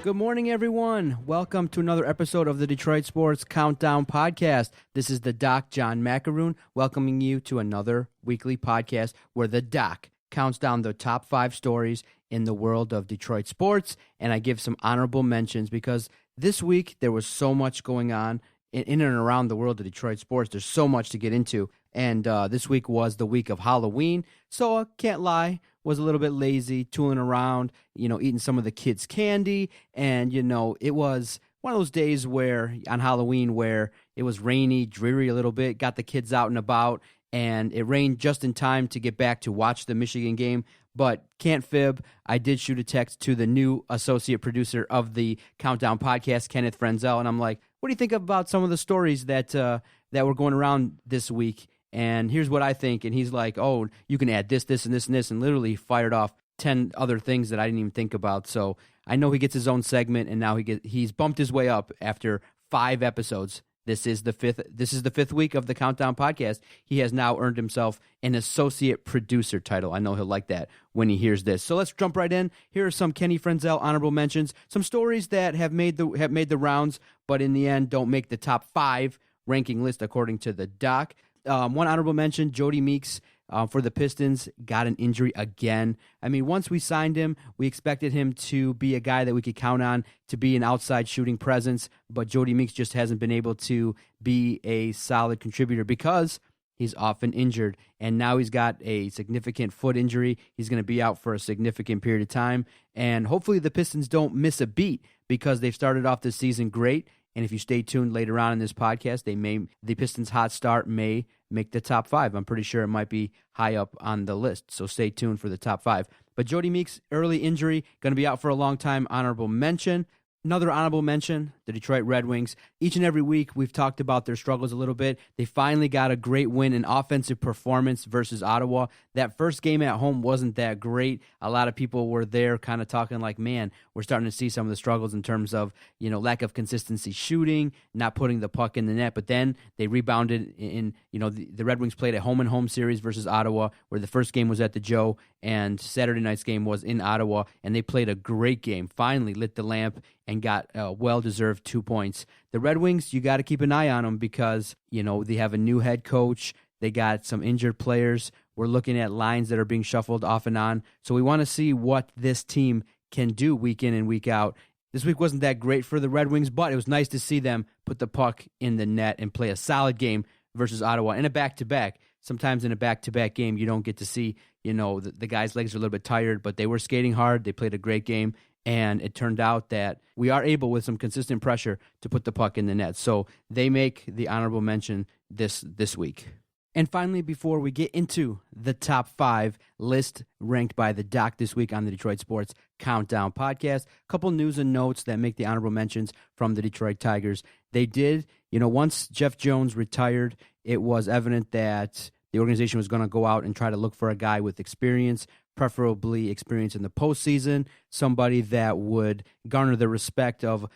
Good morning, everyone. Welcome to another episode of the Detroit Sports Countdown Podcast. This is the Doc, John Macaroon, welcoming you to another weekly podcast where the Doc counts down the top 5 stories in the world of Detroit sports, and I give some honorable mentions because this week there was so much going on in and around the world of Detroit sports. There's so much to get into, and this week was the week of Halloween, so I can't lie, was a little bit lazy, tooling around, eating some of the kids' candy, and, it was one of those days where, on Halloween, where it was rainy, dreary a little bit, got the kids out and about, and it rained just in time to get back to watch the Michigan game, but can't fib, I did shoot a text to the new associate producer of the Countdown Podcast, Kenneth Frenzel, and I'm like, what do you think about some of the stories that were going around this week? And here's what I think. And he's like, oh, you can add this, this, and this, and this, and literally fired off 10 other things that I didn't even think about. So I know he gets his own segment, and now he's bumped his way up after 5 episodes. This is the fifth week of the Countdown Podcast. He has now earned himself an associate producer title. I know he'll like that when he hears this. So let's jump right in. Here are some Kenny Frenzel honorable mentions, some stories that have made the rounds, but in the end don't make the top 5 ranking list according to the doc. One honorable mention, Jody Meeks for the Pistons got an injury again. I mean, once we signed him, we expected him to be a guy that we could count on to be an outside shooting presence, but Jody Meeks just hasn't been able to be a solid contributor because he's often injured, and now he's got a significant foot injury. He's going to be out for a significant period of time, and hopefully the Pistons don't miss a beat because they've started off this season great. And if you stay tuned later on in this podcast, the Pistons' hot start may make the top 5. I'm pretty sure it might be high up on the list, so stay tuned for the top 5. But Jody Meeks, early injury, going to be out for a long time, honorable mention. Another honorable mention, the Detroit Red Wings. Each and every week, we've talked about their struggles a little bit. They finally got a great win in offensive performance versus Ottawa. That first game at home wasn't that great. A lot of people were there kind of talking like, man, we're starting to see some of the struggles in terms of, lack of consistency shooting, not putting the puck in the net. But then they rebounded the Red Wings played a home-and-home series versus Ottawa, where the first game was at the Joe, and Saturday night's game was in Ottawa, and they played a great game, finally lit the lamp, and got a well-deserved 2 points. The Red Wings, you got to keep an eye on them because, they have a new head coach. They got some injured players. We're looking at lines that are being shuffled off and on. So we want to see what this team can do week in and week out. This week wasn't that great for the Red Wings, but it was nice to see them put the puck in the net and play a solid game versus Ottawa in a back-to-back. Sometimes in a back-to-back game, you don't get to see, the guys' legs are a little bit tired, but they were skating hard. They played a great game. And it turned out that we are able, with some consistent pressure, to put the puck in the net. So they make the honorable mention this week. And finally, before we get into the top 5 list ranked by the doc this week on the Detroit Sports Countdown Podcast, a couple news and notes that make the honorable mentions from the Detroit Tigers. They did, once Jeff Jones retired, it was evident that the organization was going to go out and try to look for a guy with experience, preferably experience in the postseason, somebody that would garner the respect of,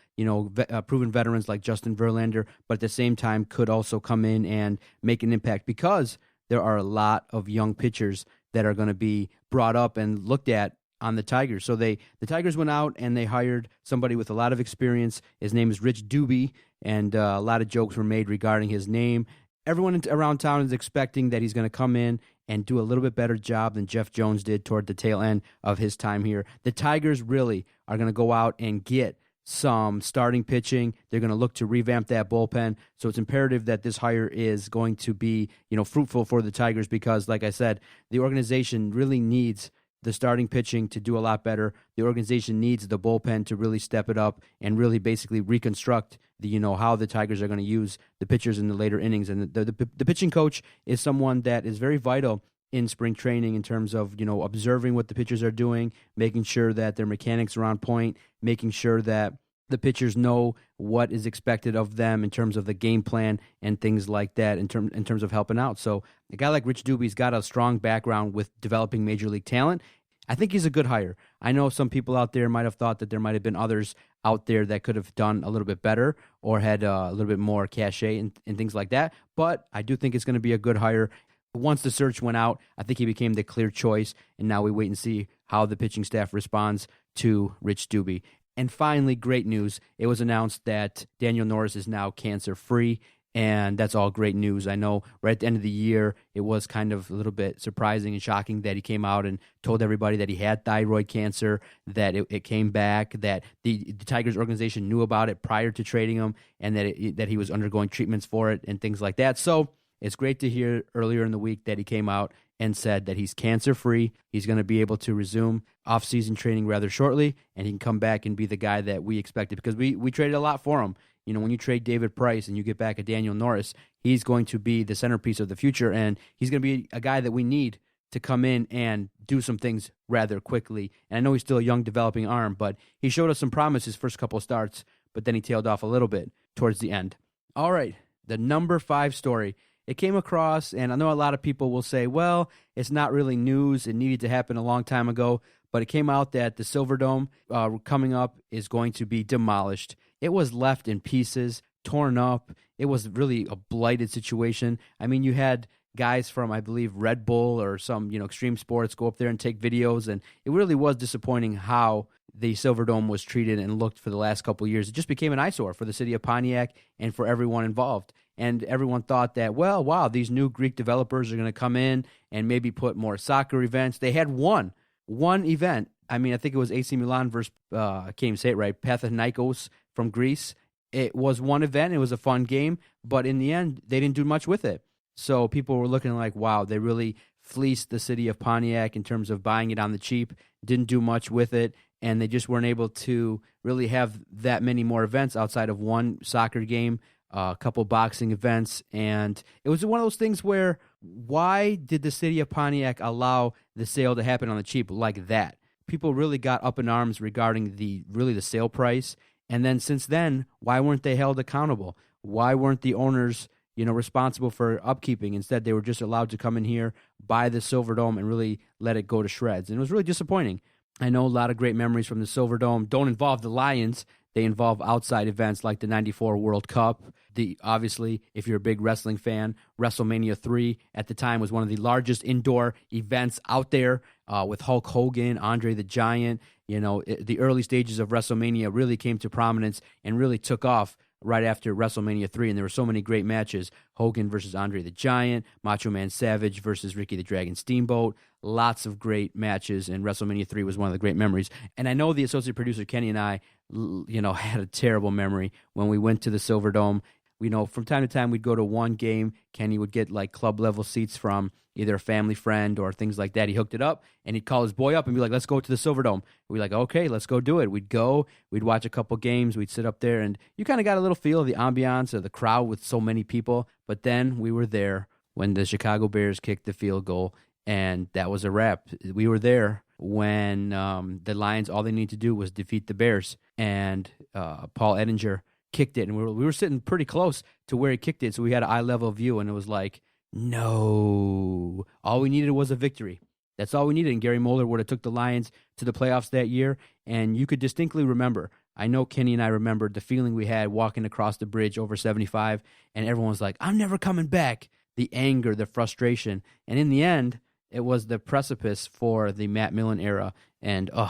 proven veterans like Justin Verlander, but at the same time could also come in and make an impact because there are a lot of young pitchers that are going to be brought up and looked at on the Tigers. So the Tigers went out and they hired somebody with a lot of experience. His name is Rich Doobie, and a lot of jokes were made regarding his name. Everyone around town is expecting that he's going to come in and do a little bit better job than Jeff Jones did toward the tail end of his time here. The Tigers really are going to go out and get some starting pitching. They're going to look to revamp that bullpen. So it's imperative that this hire is going to be, fruitful for the Tigers because, like I said, the organization really needs the starting pitching to do a lot better. The organization needs the bullpen to really step it up and really basically reconstruct how the Tigers are going to use the pitchers in the later innings. And the pitching coach is someone that is very vital in spring training in terms of, observing what the pitchers are doing, making sure that their mechanics are on point, making sure that the pitchers know what is expected of them in terms of the game plan and things like that in terms of helping out. So a guy like Rich Doobie's got a strong background with developing major league talent. I think he's a good hire. I know some people out there might have thought that there might have been others out there that could have done a little bit better or had a little bit more cachet and things like that. But I do think it's going to be a good hire. Once the search went out, I think he became the clear choice, and now we wait and see how the pitching staff responds to Rich Doobie. And finally, great news. It was announced that Daniel Norris is now cancer-free, and that's all great news. I know right at the end of the year, it was kind of a little bit surprising and shocking that he came out and told everybody that he had thyroid cancer, that it came back, that the Tigers organization knew about it prior to trading him, and that he was undergoing treatments for it and things like that. So it's great to hear earlier in the week that he came out and said that he's cancer-free. He's going to be able to resume off-season training rather shortly, and he can come back and be the guy that we expected, because we traded a lot for him. You know, when you trade David Price and you get back a Daniel Norris, he's going to be the centerpiece of the future, and he's going to be a guy that we need to come in and do some things rather quickly. And I know he's still a young developing arm, but he showed us some promise his first couple of starts, but then he tailed off a little bit towards the end. All right, the number 5 story. It came across, and I know a lot of people will say, well, it's not really news. It needed to happen a long time ago. But it came out that the Silverdome coming up is going to be demolished. It was left in pieces, torn up. It was really a blighted situation. I mean, you had guys from, I believe, Red Bull or some, extreme sports go up there and take videos, and it really was disappointing how the Silverdome was treated and looked for the last couple of years. It just became an eyesore for the city of Pontiac and for everyone involved. And everyone thought that, well, wow, these new Greek developers are going to come in and maybe put more soccer events. They had one event. I mean, I think it was AC Milan versus, I can't even say it right, Panathinaikos from Greece. It was one event. It was a fun game. But in the end, they didn't do much with it. So people were looking like, wow, they really fleeced the city of Pontiac in terms of buying it on the cheap, didn't do much with it, and they just weren't able to really have that many more events outside of one soccer game, a couple boxing events, and it was one of those things where, why did the city of Pontiac allow the sale to happen on the cheap like that? People really got up in arms regarding the sale price, and then since then, why weren't they held accountable? Why weren't the owners, responsible for upkeeping? Instead, they were just allowed to come in here, buy the Silverdome, and really let it go to shreds, and it was really disappointing. I know a lot of great memories from the Silverdome don't involve the Lions. They involve outside events like the '94 World Cup. Obviously, if you're a big wrestling fan, WrestleMania 3 at the time was one of the largest indoor events out there with Hulk Hogan, Andre the Giant. The early stages of WrestleMania really came to prominence and really took off right after WrestleMania 3, and there were so many great matches. Hogan versus Andre the Giant, Macho Man Savage versus Ricky the Dragon Steamboat. Lots of great matches, and WrestleMania 3 was one of the great memories. And I know the associate producer, Kenny, and I, had a terrible memory when we went to the Silverdome. From time to time, we'd go to one game. Kenny would get like club level seats from either a family friend or things like that. He hooked it up, and he'd call his boy up and be like, let's go to the Silverdome. We'd be like, okay, let's go do it. We'd go, we'd watch a couple games, we'd sit up there, and you kind of got a little feel of the ambiance of the crowd with so many people. But then we were there when the Chicago Bears kicked the field goal, and that was a wrap. We were there when the Lions, all they needed to do was defeat the Bears, and Paul Ettinger kicked it, and we were sitting pretty close to where he kicked it, so we had an eye-level view, and it was like, no. All we needed was a victory. That's all we needed, and Gary Moeller would have took the Lions to the playoffs that year, and you could distinctly remember, I know Kenny and I remembered the feeling we had walking across the bridge over 75, and everyone was like, I'm never coming back. The anger, the frustration, and in the end, it was the precipice for the Matt Millen era, and I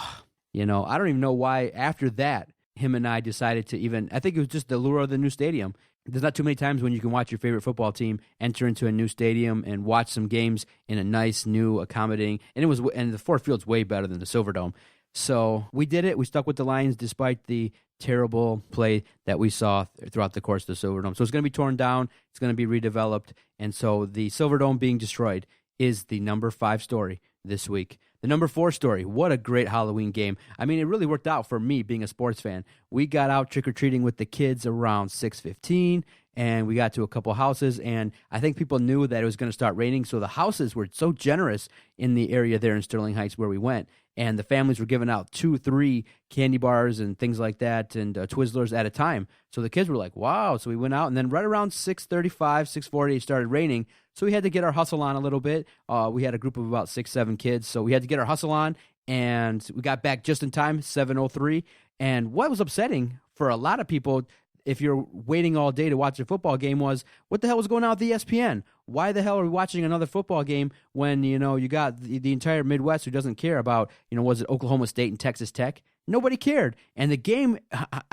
don't even know why after that, him and I decided to I think it was just the lure of the new stadium. There's not too many times when you can watch your favorite football team enter into a new stadium and watch some games in a nice, new, accommodating, and the Ford Field's way better than the Silverdome. So we did it. We stuck with the Lions despite the terrible play that we saw throughout the course of the Silverdome. So it's going to be torn down. It's going to be redeveloped. And so the Silverdome being destroyed is the number 5 story this week. The number 4 story, what a great Halloween game. I mean, it really worked out for me being a sports fan. We got out trick-or-treating with the kids around 6:15, and we got to a couple houses, and I think people knew that it was going to start raining, so the houses were so generous in the area there in Sterling Heights where we went, and the families were giving out 2, 3 candy bars and things like that and Twizzlers at a time. So the kids were like, wow. So we went out, and then right around 6:35, 6:40, it started raining. So we had to get our hustle on a little bit. We had a group of about 6, 7 kids, so we had to get our hustle on, and we got back just in time, 7:03. And what was upsetting for a lot of people, if you're waiting all day to watch a football game, was what the hell was going on with ESPN? Why the hell are we watching another football game when, you got the entire Midwest who doesn't care about, was it Oklahoma State and Texas Tech? Nobody cared. And the game,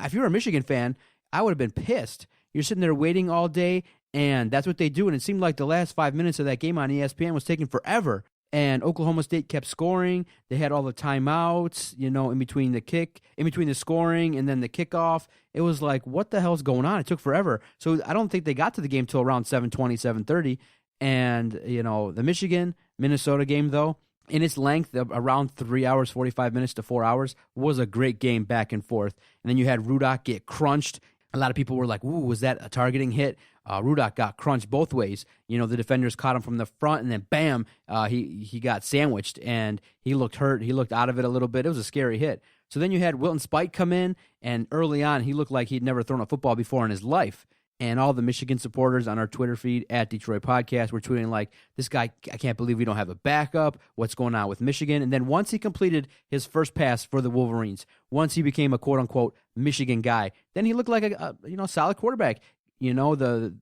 if you're a Michigan fan, I would have been pissed. You're sitting there waiting all day, and that's what they do. And it seemed like the last 5 minutes of that game on ESPN was taking forever. And Oklahoma State kept scoring. They had all the timeouts, in between the scoring and then the kickoff. It was like, what the hell's going on? It took forever. So I don't think they got to the game till around 7:20, 7:30. And, the Michigan-Minnesota game, though, in its length of around 3 hours, 45 minutes to 4 hours, was a great game back and forth. And then you had Rudock get crunched. A lot of people were like, ooh, was that a targeting hit? Rudock got crunched both ways. The defenders caught him from the front, and then bam, he got sandwiched, and he looked hurt. He looked out of it a little bit. It was a scary hit. So then you had Wilton Spike come in, and early on, he looked like he'd never thrown a football before in his life. And all the Michigan supporters on our Twitter feed at Detroit Podcast were tweeting like, this guy, I can't believe we don't have a backup. What's going on with Michigan? And then once he completed his first pass for the Wolverines, once he became a quote-unquote Michigan guy, then he looked like a solid quarterback. The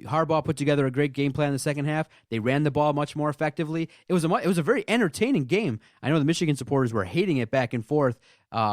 Harbaugh put together a great game plan in the second half. They ran the ball much more effectively. It was a very entertaining game. I know the Michigan supporters were hating it back and forth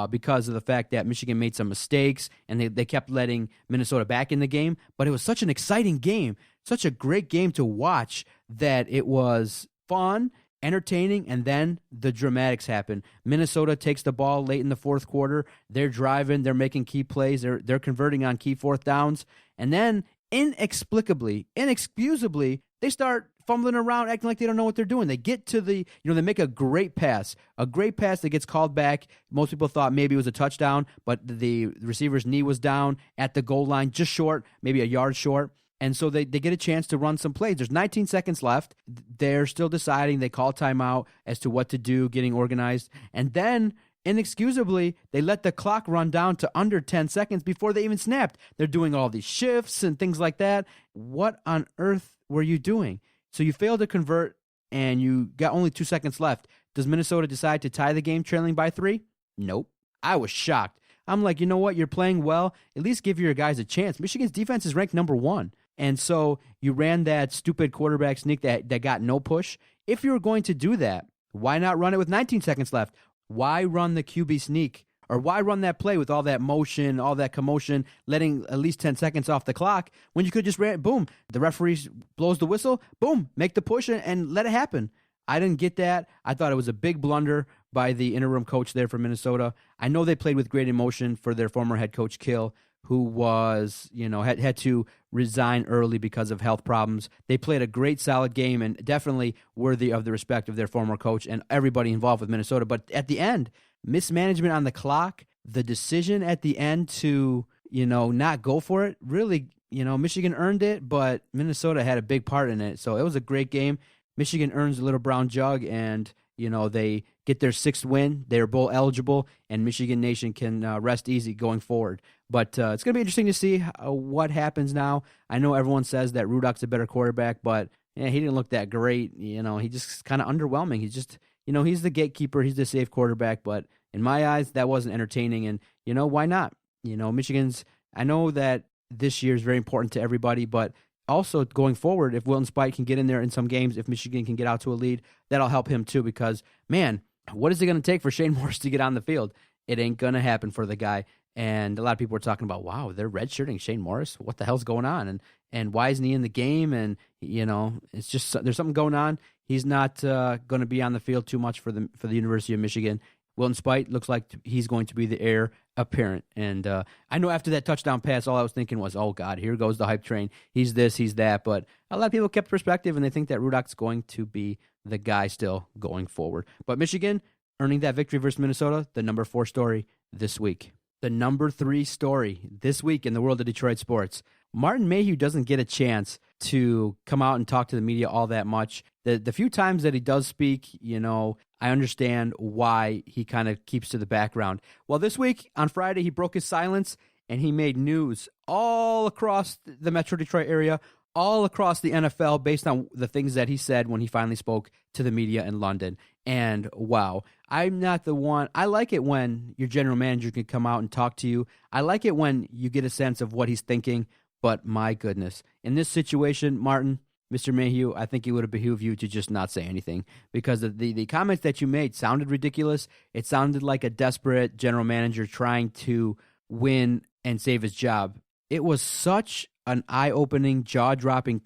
because of the fact that Michigan made some mistakes and they kept letting Minnesota back in the game. But it was such an exciting game, such a great game to watch that it was fun, entertaining, and then the dramatics happen. Minnesota takes the ball late in the fourth quarter. They're driving. They're making key plays. They're converting on key fourth downs. And then inexplicably, inexcusably, they start fumbling around, acting like they don't know what they're doing. They get to they make a great pass that gets called back. Most people thought maybe it was a touchdown, but the receiver's knee was down at the goal line, just short, maybe a yard short. And so they get a chance to run some plays. There's 19 seconds left. They're still deciding. They call timeout as to what to do, getting organized. And then, inexcusably, they let the clock run down to under 10 seconds before they even snapped. They're doing all these shifts and things like that. What on earth were you doing? So you failed to convert, and you got only 2 seconds left. Does Minnesota decide to tie the game trailing by 3? Nope. I was shocked. I'm like, you know what? You're playing well. At least give your guys a chance. Michigan's defense is ranked number 1. And so you ran that stupid quarterback sneak that got no push. If you were going to do that, why not run it with 19 seconds left? Why run the QB sneak? Or why run that play with all that motion, all that commotion, letting at least 10 seconds off the clock when you could just boom, the referee blows the whistle, boom, make the push and let it happen. I didn't get that. I thought it was a big blunder by the interim coach there for Minnesota. I know they played with great emotion for their former head coach, Kill, who was, had to resign early because of health problems. They played a great, solid game and definitely worthy of the respect of their former coach and everybody involved with Minnesota. But at the end, mismanagement on the clock, the decision at the end to, not go for it, really, Michigan earned it, but Minnesota had a big part in it. So it was a great game. Michigan earns a little brown jug, and, they get their 6th win. They're bowl eligible, and Michigan Nation can rest easy going forward. But it's going to be interesting to see what happens now. I know everyone says that Rudock's a better quarterback, but he didn't look that great. He just kind of underwhelming. He's just, he's the gatekeeper. He's the safe quarterback. But in my eyes, that wasn't entertaining. And, why not? Michigan's, I know that this year is very important to everybody, but also going forward, if Wilton Spike can get in there in some games, if Michigan can get out to a lead, that'll help him too because, man, what is it going to take for Shane Morris to get on the field? It ain't going to happen for the guy. And a lot of people were talking about, wow, they're redshirting Shane Morris. What the hell's going on? And why isn't he in the game? And, it's just there's something going on. He's not going to be on the field too much for the University of Michigan. Wilton Spike looks like he's going to be the heir apparent. And I know after that touchdown pass, all I was thinking was, oh, God, here goes the hype train. He's this, he's that. But a lot of people kept perspective, and they think that Rudock's going to be the guy still going forward. But Michigan earning that victory versus Minnesota, the number 4 story this week. The number 3 story this week in the world of Detroit sports. Martin Mayhew doesn't get a chance to come out and talk to the media all that much. The few times that he does speak, I understand why he kind of keeps to the background. Well, this week on Friday, he broke his silence and he made news all across the Metro Detroit area, all across the NFL based on the things that he said when he finally spoke to the media in London. And wow, I'm not the one. I like it when your general manager can come out and talk to you. I like it when you get a sense of what he's thinking. But my goodness, in this situation, Martin, Mr. Mayhew, I think it would have behooved you to just not say anything, because the comments that you made sounded ridiculous. It sounded like a desperate general manager trying to win and save his job. It was such an eye-opening, jaw-dropping,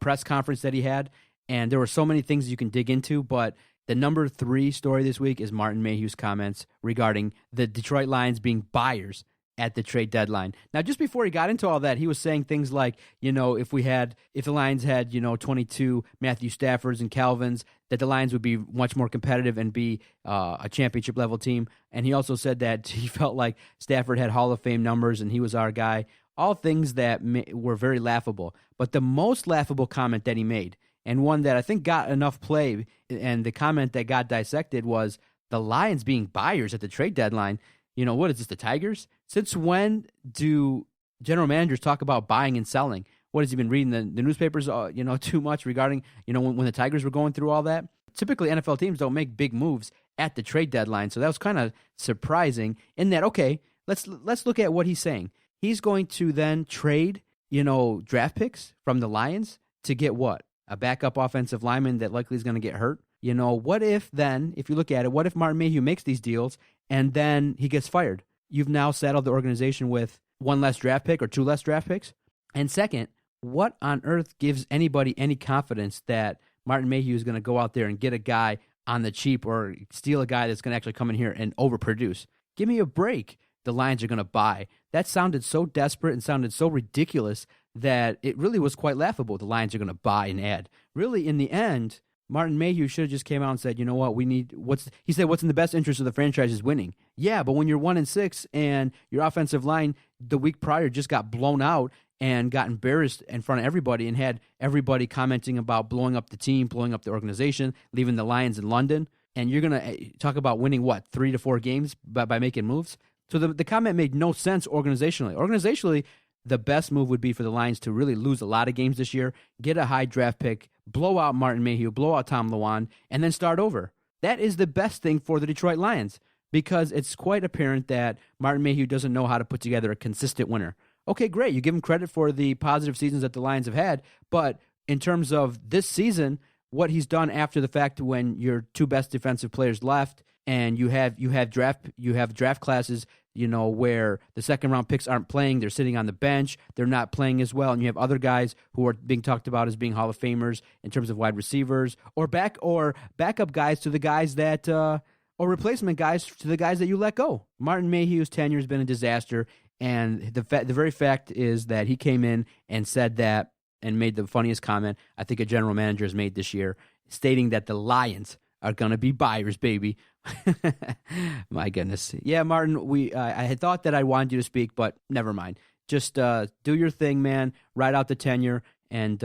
press conference that he had, and there were so many things you can dig into, but the number 3 story this week is Martin Mayhew's comments regarding the Detroit Lions being buyers at the trade deadline. Now, just before he got into all that, he was saying things like, if the Lions had, 22 Matthew Staffords and Calvins, that the Lions would be much more competitive and be a championship level team. And he also said that he felt like Stafford had Hall of Fame numbers and he was our guy. All things that were very laughable. But the most laughable comment that he made, and one that I think got enough play, and the comment that got dissected, was the Lions being buyers at the trade deadline. What is this, the Tigers? Since when do general managers talk about buying and selling? What, has he been reading the newspapers, too much regarding, when the Tigers were going through all that? Typically, NFL teams don't make big moves at the trade deadline, so that was kind of surprising in that, okay, let's look at what he's saying. He's going to then trade, draft picks from the Lions to get what? A backup offensive lineman that likely is going to get hurt? What if then, if you look at it, what if Martin Mayhew makes these deals and then he gets fired? You've now saddled the organization with 1 less draft pick or 2 less draft picks. And second, what on earth gives anybody any confidence that Martin Mayhew is going to go out there and get a guy on the cheap or steal a guy that's going to actually come in here and overproduce? Give me a break. The Lions are going to buy. That sounded so desperate and sounded so ridiculous that it really was quite laughable. The Lions are going to buy and add. Really, in the end, Martin Mayhew should have just came out and said, you know what, he said what's in the best interest of the franchise is winning. Yeah, but when you're 1-6 and your offensive line the week prior just got blown out and got embarrassed in front of everybody and had everybody commenting about blowing up the team, blowing up the organization, leaving the Lions in London, and you're going to talk about winning, 3 to 4 games by making moves? So the comment made no sense organizationally. Organizationally, the best move would be for the Lions to really lose a lot of games this year, get a high draft pick, blow out Martin Mayhew, blow out Tom Luan, and then start over. That is the best thing for the Detroit Lions, because it's quite apparent that Martin Mayhew doesn't know how to put together a consistent winner. Okay, great. You give him credit for the positive seasons that the Lions have had, but in terms of this season, what he's done after the fact when your 2 best defensive players left and you have draft classes, where the second round picks aren't playing, they're sitting on the bench, they're not playing as well, and you have other guys who are being talked about as being Hall of Famers in terms of wide receivers, or backup guys to the guys that or replacement guys to the guys that you let go. Martin Mayhew's tenure has been a disaster, and the very fact is that he came in and said that and made the funniest comment I think a general manager has made this year, stating that the Lions are going to be buyers, baby. My goodness. Yeah, Martin, I had thought that I wanted you to speak, but never mind. Just do your thing, man. Ride out the tenure. And,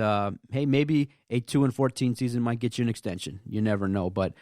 hey, maybe a 2-14 season might get you an extension. You never know. But,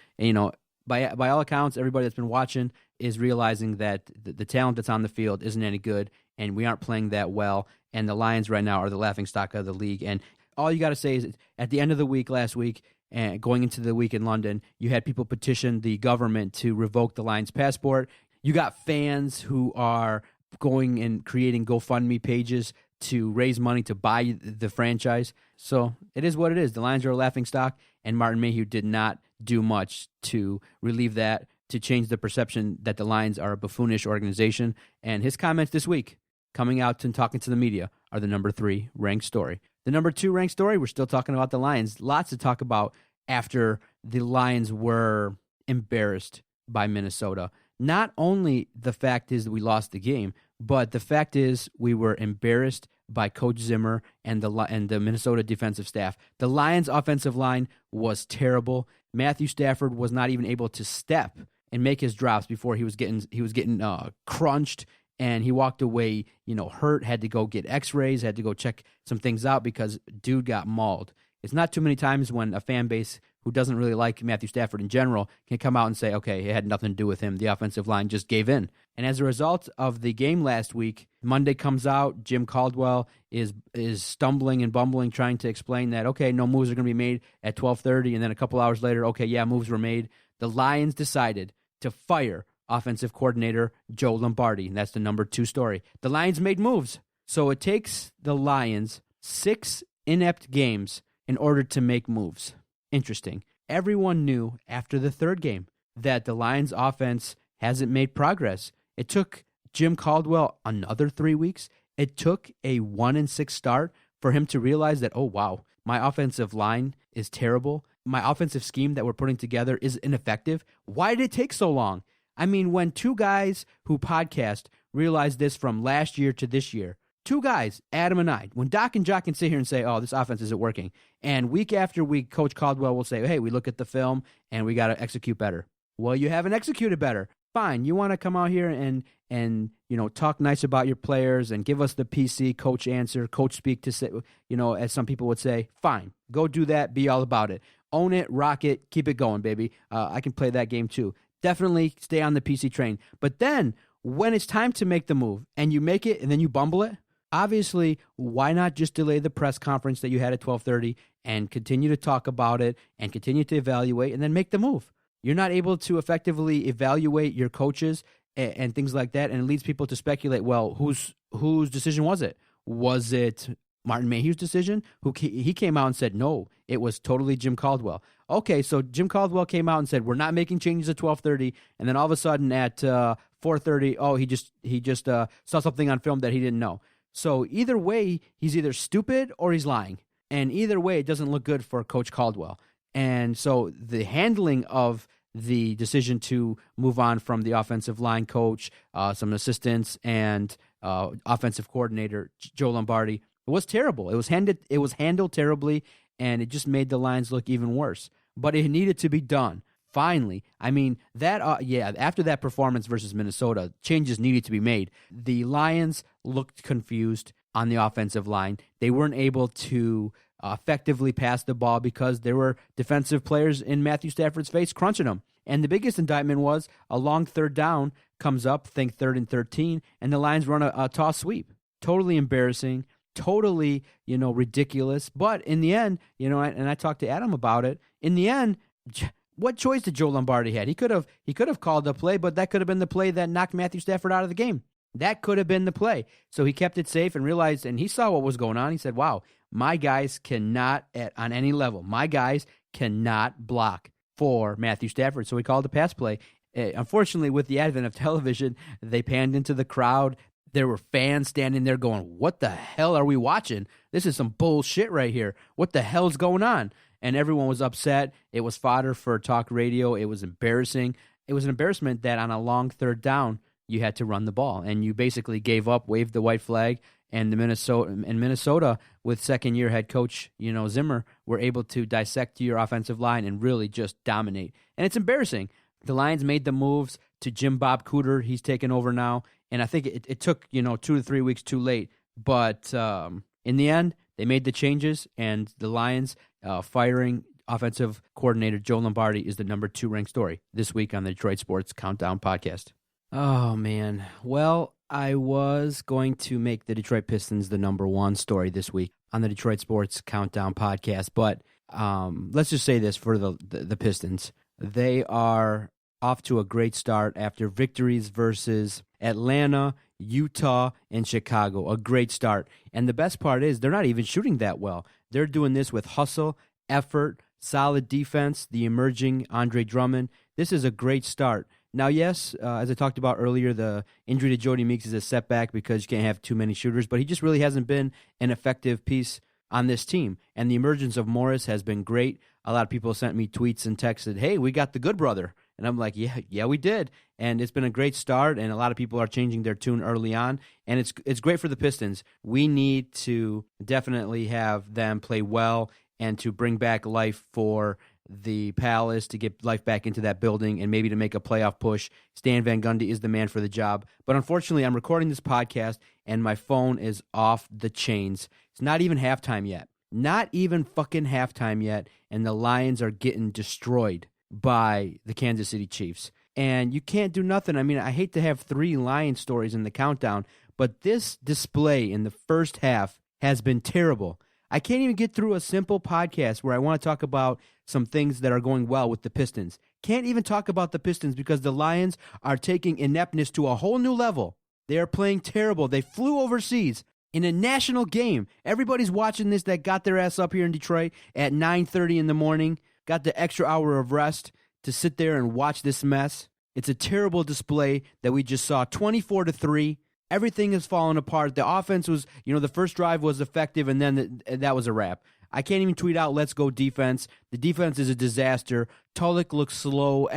by all accounts, everybody that's been watching is realizing that the talent that's on the field isn't any good, and we aren't playing that well. And the Lions right now are the laughingstock of the league. And all you got to say is at the end of the week last week, and going into the week in London, you had people petition the government to revoke the Lions passport. You got fans who are going and creating GoFundMe pages to raise money to buy the franchise. So it is what it is. The Lions are a laughingstock, and Martin Mayhew did not do much to relieve that, to change the perception that the Lions are a buffoonish organization. And his comments this week, coming out and talking to the media, are the number 3 ranked story. The number 2 ranked story, we're still talking about the Lions. Lots to talk about after the Lions were embarrassed by Minnesota. Not only the fact is that we lost the game, but the fact is we were embarrassed by Coach Zimmer and the Minnesota defensive staff. The Lions' offensive line was terrible. Matthew Stafford was not even able to step and make his drops before he was getting crunched. And he walked away, hurt, had to go get x-rays, had to go check some things out because dude got mauled. It's not too many times when a fan base who doesn't really like Matthew Stafford in general can come out and say, okay, it had nothing to do with him. The offensive line just gave in. And as a result of the game last week, Monday comes out, Jim Caldwell is stumbling and bumbling, trying to explain that, okay, no moves are going to be made at 12:30, and then a couple hours later, okay, yeah, moves were made. The Lions decided to fire offensive coordinator Joe Lombardi, and that's the number 2 story. The Lions made moves. So it takes the Lions 6 inept games in order to make moves. Interesting. Everyone knew after the 3rd game that the Lions offense hasn't made progress. It took Jim Caldwell another 3 weeks. It took a 1-6 start for him to realize that, oh, wow, my offensive line is terrible. My offensive scheme that we're putting together is ineffective. Why did it take so long? I mean, when 2 guys who podcast realized this from last year to this year, 2 guys, Adam and I, when Doc and Jock can sit here and say, oh, this offense isn't working, and week after week, Coach Caldwell will say, hey, we look at the film and we got to execute better. Well, you haven't executed better. Fine, you want to come out here and talk nice about your players and give us the PC coach answer, coach speak to say, as some people would say, fine, go do that, be all about it. Own it, rock it, keep it going, baby. I can play that game too. Definitely stay on the PC train. But then when it's time to make the move and you make it and then you bumble it, obviously, why not just delay the press conference that you had at 12:30 and continue to talk about it and continue to evaluate and then make the move? You're not able to effectively evaluate your coaches and things like that, and it leads people to speculate, well, whose decision was it? Was it Martin Mayhew's decision? He came out and said, no, it was totally Jim Caldwell. Okay, so Jim Caldwell came out and said, we're not making changes at 12:30, and then all of a sudden at 4:30, oh, he just saw something on film that he didn't know. So either way, he's either stupid or he's lying. And either way, it doesn't look good for Coach Caldwell. And so the handling of the decision to move on from the offensive line coach, some assistants, and offensive coordinator Joe Lombardi was terrible. It was handled terribly, and it just made the Lions look even worse. But it needed to be done. Finally, I mean, after that performance versus Minnesota, changes needed to be made. The Lions looked confused on the offensive line. They weren't able to effectively pass the ball because there were defensive players in Matthew Stafford's face crunching him. And the biggest indictment was a long 3rd down comes up, think 3rd and 13, and the Lions run a toss sweep. Totally embarrassing, totally, ridiculous. But in the end, and I talked to Adam about it, in the end, what choice did Joe Lombardi had? He could have called the play, but that could have been the play that knocked Matthew Stafford out of the game. That could have been the play. So he kept it safe and realized, and he saw what was going on. He said, wow, my guys cannot, on any level, my guys cannot block for Matthew Stafford. So he called a pass play. Unfortunately, with the advent of television, they panned into the crowd. There were fans standing there going, what the hell are we watching? This is some bullshit right here. What the hell's going on? And everyone was upset. It was fodder for talk radio. It was embarrassing. It was an embarrassment that on a long 3rd down, you had to run the ball. And you basically gave up, waved the white flag, and Minnesota with second-year head coach, Zimmer, were able to dissect your offensive line and really just dominate. And it's embarrassing. The Lions made the moves to Jim Bob Cooter. He's taken over now. And I think it took, 2 to 3 weeks too late. But in the end, they made the changes, and the Lions firing offensive coordinator Joe Lombardi is the number 2 ranked story this week on the Detroit Sports Countdown podcast. Oh, man. Well, I was going to make the Detroit Pistons the number 1 story this week on the Detroit Sports Countdown podcast, but let's just say this for the Pistons. They are off to a great start after victories versus Atlanta, Utah, and Chicago. A great start. And the best part is they're not even shooting that well. They're doing this with hustle, effort, solid defense, the emerging Andre Drummond. This is a great start. Now, yes, as I talked about earlier, the injury to Jody Meeks is a setback because you can't have too many shooters, but he just really hasn't been an effective piece on this team. And the emergence of Morris has been great. A lot of people sent me tweets and texted, hey, we got the good brother. And I'm like, yeah, we did. And it's been a great start, and a lot of people are changing their tune early on. And it's great for the Pistons. We need to definitely have them play well and to bring back life for the Palace, to get life back into that building and maybe to make a playoff push. Stan Van Gundy is the man for the job. But unfortunately, I'm recording this podcast, and my phone is off the chains. It's not even halftime yet. Not even fucking halftime yet, and the Lions are getting destroyed by the Kansas City Chiefs. and you can't do nothing. I mean, I hate to have 3 Lions stories in the countdown, but this display in the first half has been terrible. I can't even get through a simple podcast where I want to talk about some things that are going well with the Pistons. Can't even talk about the Pistons because the Lions are taking ineptness to a whole new level. They are playing terrible. They flew overseas in a national game. Everybody's watching this that got their ass up here in Detroit at 9:30 in the morning, got the extra hour of rest to sit there and watch this mess. It's a terrible display that we just saw, 24-3. Everything has fallen apart. The offense was, the first drive was effective, and then that was a wrap. I can't even tweet out, let's go defense. The defense is a disaster. Tulloch looks slow.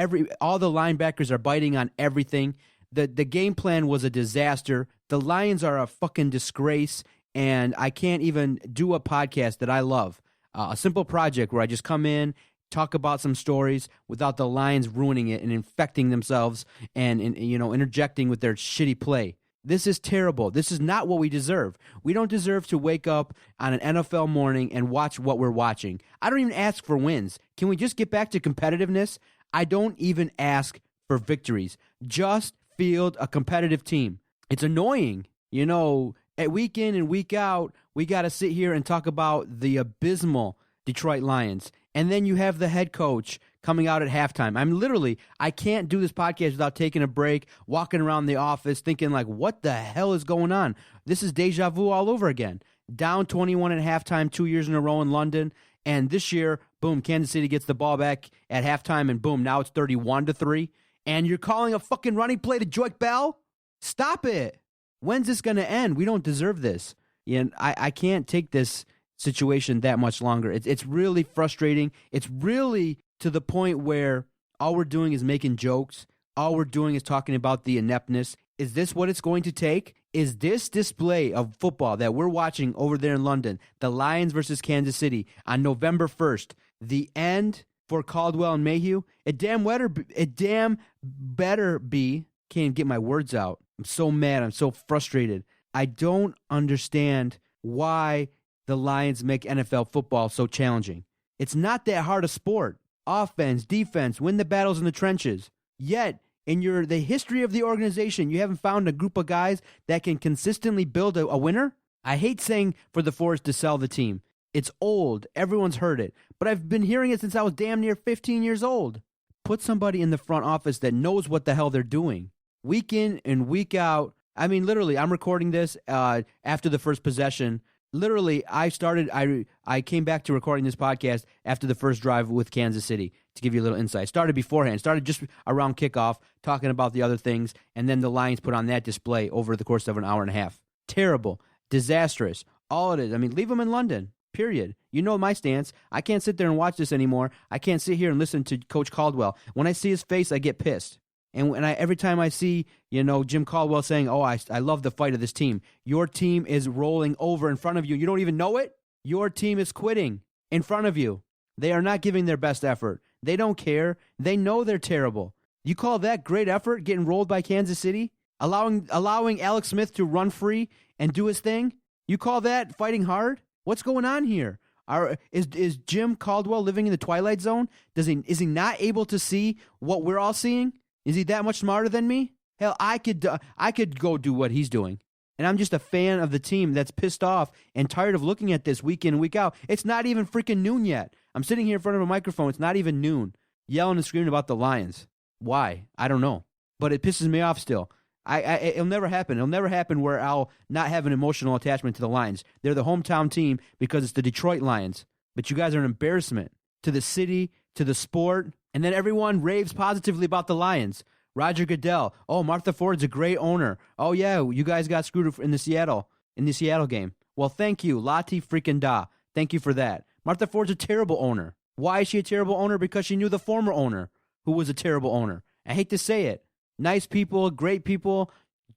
All the linebackers are biting on everything. The game plan was a disaster. The Lions are a fucking disgrace, and I can't even do a podcast that I love. A simple project where I just come in, talk about some stories without the Lions ruining it and infecting themselves and interjecting with their shitty play. This is terrible. This is not what we deserve. We don't deserve to wake up on an NFL morning and watch what we're watching. I don't even ask for wins. Can we just get back to competitiveness? I don't even ask for victories. Just field a competitive team. It's annoying. At week in and week out, we got to sit here and talk about the abysmal Detroit Lions. And then you have the head coach coming out at halftime. I can't do this podcast without taking a break, walking around the office thinking like, what the hell is going on? This is deja vu all over again. Down 21 at halftime 2 years in a row in London. And this year, boom, Kansas City gets the ball back at halftime and boom, now it's 31-3. And you're calling a fucking running play to Joique Bell? Stop it. When's this going to end? We don't deserve this. I can't take this situation that much longer. It's really frustrating. It's really to the point where all we're doing is making jokes. All we're doing is talking about the ineptness. Is this what it's going to take? Is this display of football that we're watching over there in London, the Lions versus Kansas City on November 1st, the end for Caldwell and Mayhew? It damn better be. Can't even get my words out. I'm so mad. I'm so frustrated. I don't understand why the Lions make NFL football so challenging. It's not that hard a sport. Offense, defense, win the battles in the trenches. Yet, in the history of the organization, you haven't found a group of guys that can consistently build a winner? I hate saying for the Forest to sell the team. It's old. Everyone's heard it. But I've been hearing it since I was damn near 15 years old. Put somebody in the front office that knows what the hell they're doing. Week in and week out. I mean, literally, I'm recording this after the first possession. Literally, I came back to recording this podcast after the first drive with Kansas City to give you a little insight. Started beforehand. Started just around kickoff, talking about the other things, and then the Lions put on that display over the course of an hour and a half. Terrible. Disastrous. All it is. I mean, leave them in London. Period. You know my stance. I can't sit there and watch this anymore. I can't sit here and listen to Coach Caldwell. When I see his face, I get pissed. And every time I see, Jim Caldwell saying, oh, I love the fight of this team. Your team is rolling over in front of you. You don't even know it? Your team is quitting in front of you. They are not giving their best effort. They don't care. They know they're terrible. You call that great effort, getting rolled by Kansas City? Allowing Alex Smith to run free and do his thing? You call that fighting hard? What's going on here? Is Jim Caldwell living in the Twilight Zone? Is he not able to see what we're all seeing? Is he that much smarter than me? Hell, I could go do what he's doing. And I'm just a fan of the team that's pissed off and tired of looking at this week in and week out. It's not even freaking noon yet. I'm sitting here in front of a microphone. It's not even noon. Yelling and screaming about the Lions. Why? I don't know. But it pisses me off still. It'll never happen. It'll never happen where I'll not have an emotional attachment to the Lions. They're the hometown team because it's the Detroit Lions. But you guys are an embarrassment to the city, to the sport. And then everyone raves positively about the Lions. Roger Goodell. Oh, Martha Ford's a great owner. Oh, yeah, you guys got screwed in the Seattle game. Well, thank you, Lati freaking Da. Thank you for that. Martha Ford's a terrible owner. Why is she a terrible owner? Because she knew the former owner, who was a terrible owner. I hate to say it. Nice people, great people,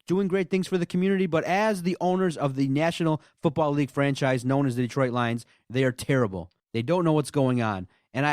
doing great things for the community, but as the owners of the National Football League franchise known as the Detroit Lions, they are terrible. They don't know what's going on. And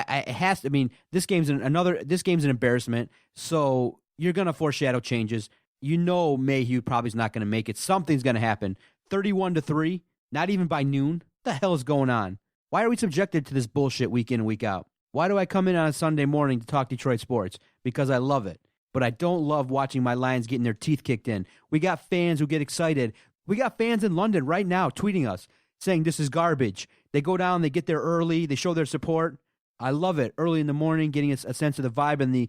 this game's an embarrassment. So you're gonna foreshadow changes. Mayhew probably is not gonna make it. Something's gonna happen. 31-3, not even by noon. What the hell is going on? Why are we subjected to this bullshit week in and week out? Why do I come in on a Sunday morning to talk Detroit sports? Because I love it. but I don't love watching my Lions getting their teeth kicked in. We got fans who get excited. We got fans in London right now tweeting us saying this is garbage. They go down, they get there early, they show their support. I love it. Early in the morning, getting a sense of the vibe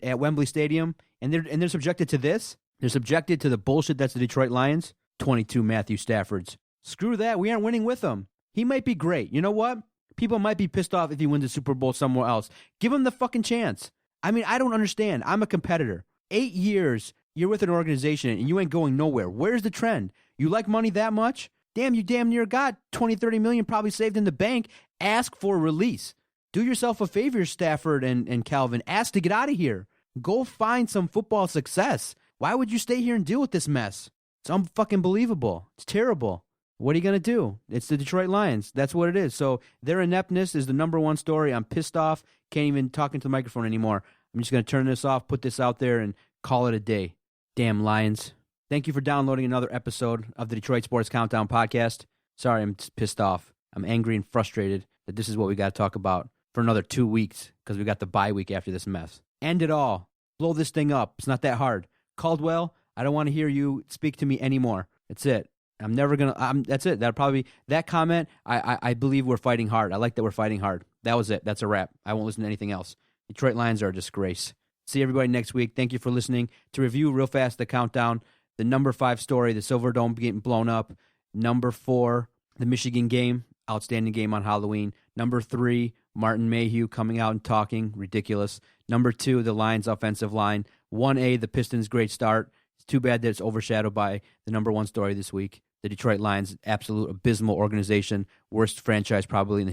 at Wembley Stadium, and they're subjected to this. They're subjected to the bullshit that's the Detroit Lions. 22 Matthew Staffords. Screw that. We aren't winning with him. He might be great. You know what? People might be pissed off if he wins the Super Bowl somewhere else. Give him the fucking chance. I mean, I don't understand. I'm a competitor. 8 years, you're with an organization, and you ain't going nowhere. Where's the trend? You like money that much? Damn, you damn near got 20, 30 million probably saved in the bank. Ask for a release. Do yourself a favor, Stafford and Calvin. Ask to get out of here. Go find some football success. Why would you stay here and deal with this mess? It's unfucking believable. It's terrible. What are you going to do? It's the Detroit Lions. That's what it is. So their ineptness is the number one story. I'm pissed off. Can't even talk into the microphone anymore. I'm just going to turn this off, put this out there, and call it a day. Damn Lions. Thank you for downloading another episode of the Detroit Sports Countdown podcast. Sorry, I'm just pissed off. I'm angry and frustrated that this is what we got to talk about for another 2 weeks because we got the bye week after this mess. End it all. Blow this thing up. It's not that hard. Caldwell, I don't want to hear you speak to me anymore. That's it. I'm never going to, that's it. That'll probably be, that comment, I believe we're fighting hard. I like that we're fighting hard. That was it. That's a wrap. I won't listen to anything else. Detroit Lions are a disgrace. See everybody next week. Thank you for listening. To review real fast the countdown, the number 5 story, the Silver Dome getting blown up. Number 4, the Michigan game, outstanding game on Halloween. Number 3, Martin Mayhew coming out and talking, ridiculous. Number 2, the Lions offensive line. 1A, the Pistons' great start. It's too bad that it's overshadowed by the number 1 story this week. The Detroit Lions, absolute abysmal organization, worst franchise probably in the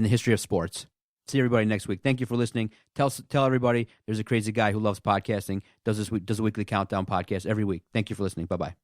history of sports. See everybody next week. Thank you for listening. Tell everybody there's a crazy guy who loves podcasting, does a weekly countdown podcast every week. Thank you for listening. Bye-bye.